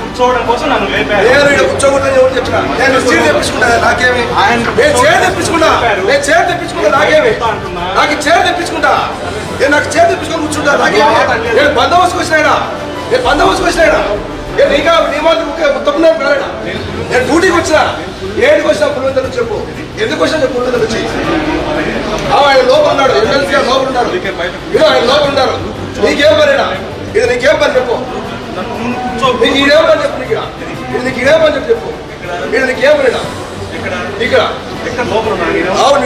కూర్చోవడం కోసం నన్ను కూర్చోకూడదని ఎవరు చెప్పినా నేను చీర తెప్పించుకుంటా నాకేమి నేను చీర తెప్పించుకుంటా నేను చీర తెప్పించుకుంటా నాకేమి నాకు చీర తెప్పించుకుంటా నేను నాకు చీర తెప్పించుకొని కూర్చుంటా నాకేమి నేను బందోబస్తుకు వచ్చినాయినా నేను బందోబస్తుకు వచ్చినాయినా నేను ఇంకా నియమాలు తప్పున్నాను కాలేనా నేను డ్యూటీకి వచ్చినా ఏడికి వచ్చినా పులివెందులు చెప్పు ఎందుకు వచ్చినా చెప్పు పులివెందులు వచ్చి ఆయన లోపల ఉన్నాడు ఎమ్మెల్సీ లోపల ఉన్నాడు ఆయన లోపల ఉన్నారు నీకేం పనినా ఇది నీకేం పని చెప్పు నీకు ఇదేం పని చెప్పు నీకు ఇది నీకు ఇదేం పని చెప్పు ఇది నీకేం పనినా ఇక్కడ అవును